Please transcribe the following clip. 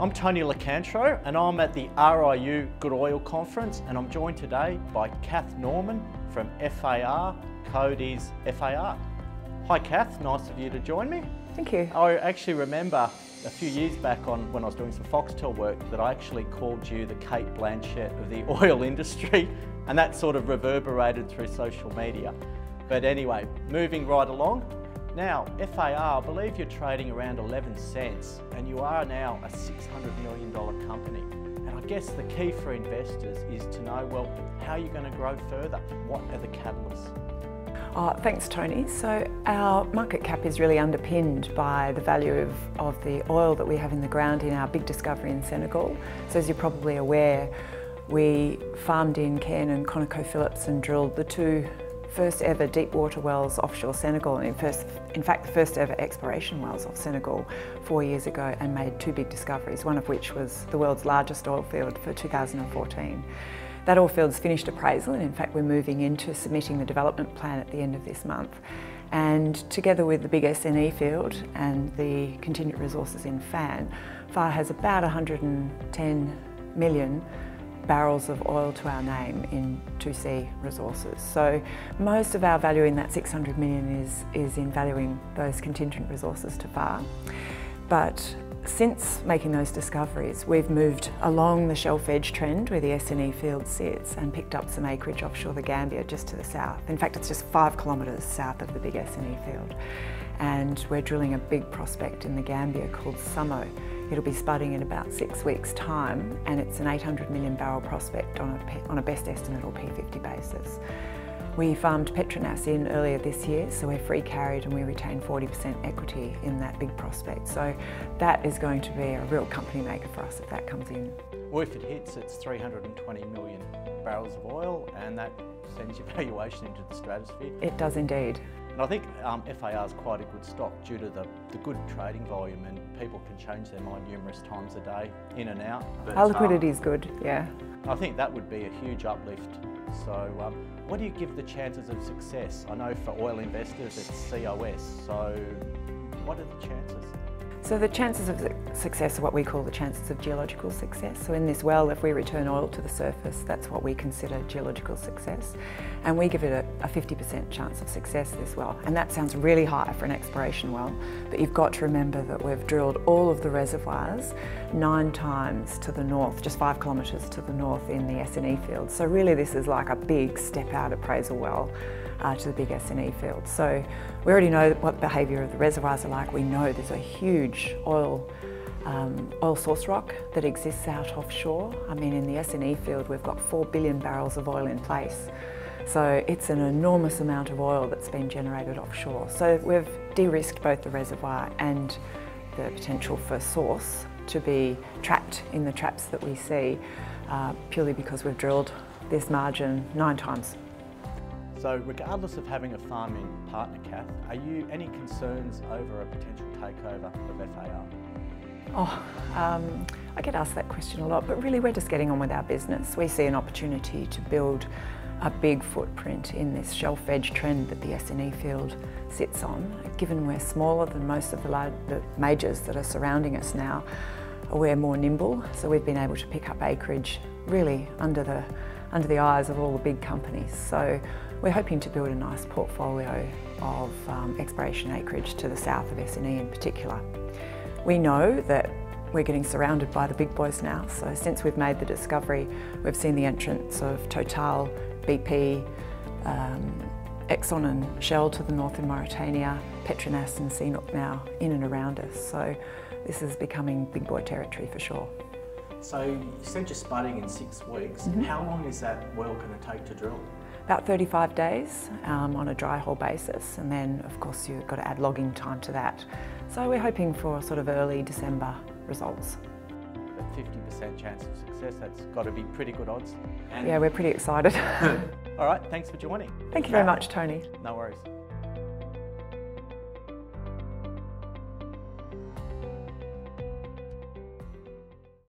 I'm Tony Lacantro and I'm at the RIU Good Oil Conference, and I'm joined today by Cath Norman from FAR, code is FAR. Hi Cath, nice of you to join me. Thank you. I actually remember a few years back when I was doing some Foxtel work that I actually called you the Kate Blanchett of the oil industry, and that sort of reverberated through social media. But anyway, moving right along. Now, FAR, I believe you're trading around 11 cents and you are now a $600 million company. And I guess the key for investors is to know, well, how are you going to grow further? What are the catalysts? Thanks, Tony. So our market cap is really underpinned by the value of the oil that we have in the ground in our big discovery in Senegal. So as you're probably aware, we farmed in Cairn and ConocoPhillips and drilled the two first ever deep water wells offshore Senegal, and in fact the first ever exploration wells off Senegal 4 years ago, and made two big discoveries, one of which was the world's largest oil field for 2014. That oil field's finished appraisal, and in fact we're moving into submitting the development plan at the end of this month. And together with the big SNE field and the contingent resources in FAR has about 110 million barrels of oil to our name in 2C resources. So most of our value in that 600 million is in valuing those contingent resources to FAR. But since making those discoveries, we've moved along the shelf edge trend where the SNE field sits and picked up some acreage offshore the Gambia just to the south. In fact, it's just 5 kilometres south of the big SNE field. And we're drilling a big prospect in the Gambia called Samo. It'll be spudding in about 6 weeks' time, and it's an 800 million barrel prospect on a best estimate or P50 basis. We farmed Petronas in earlier this year, so we're free carried and we retain 40% equity in that big prospect. So that is going to be a real company maker for us if that comes in. Well, if it hits, it's 320 million barrels of oil, and that sends your valuation into the stratosphere. It does indeed. And I think FAR is quite a good stock due to the good trading volume, and people can change their mind numerous times a day, in and out. But, our liquidity is good, yeah. I think that would be a huge uplift. So what do you give the chances of success? I know for oil investors it's COS, so what are the chances? So the chances of success are what we call the chances of geological success. So in this well, if we return oil to the surface, that's what we consider geological success. And we give it a 50% chance of success, this well. And that sounds really high for an exploration well, but you've got to remember that we've drilled all of the reservoirs 9 times to the north, just 5 kilometres to the north in the SNE field. So really this is like a big step out appraisal well to the big SNE field. So we already know what the behaviour of the reservoirs are like. We know there's a huge oil source rock that exists out offshore. I mean, in the SNE field we've got 4 billion barrels of oil in place. So it's an enormous amount of oil that's been generated offshore. So we've de-risked both the reservoir and the potential for source to be trapped in the traps that we see, purely because we've drilled this margin 9 times. So regardless of having a farming partner, Cath, are you any concerns over a potential takeover of FAR? I get asked that question a lot, but really we're just getting on with our business. We see an opportunity to build a big footprint in this shelf edge trend that the SNE field sits on. Given we're smaller than most of the majors that are surrounding us now, we're more nimble, so we've been able to pick up acreage really under the eyes of all the big companies. So we're hoping to build a nice portfolio of exploration acreage to the south of SNE in particular. We know that we're getting surrounded by the big boys now, so since we've made the discovery, we've seen the entrance of Total, BP, Exxon and Shell to the north in Mauritania, Petronas and CNOOC now in and around us. So this is becoming big boy territory for sure. So you said you're spudding in 6 weeks. How long is that well going to take to drill? About 35 days on a dry hole basis, and then of course you've got to add logging time to that. So we're hoping for sort of early December results. At 50% chance of success, that's got to be pretty good odds. Yeah, we're pretty excited. All right, thanks for joining. Thank you very much, Tony. No worries.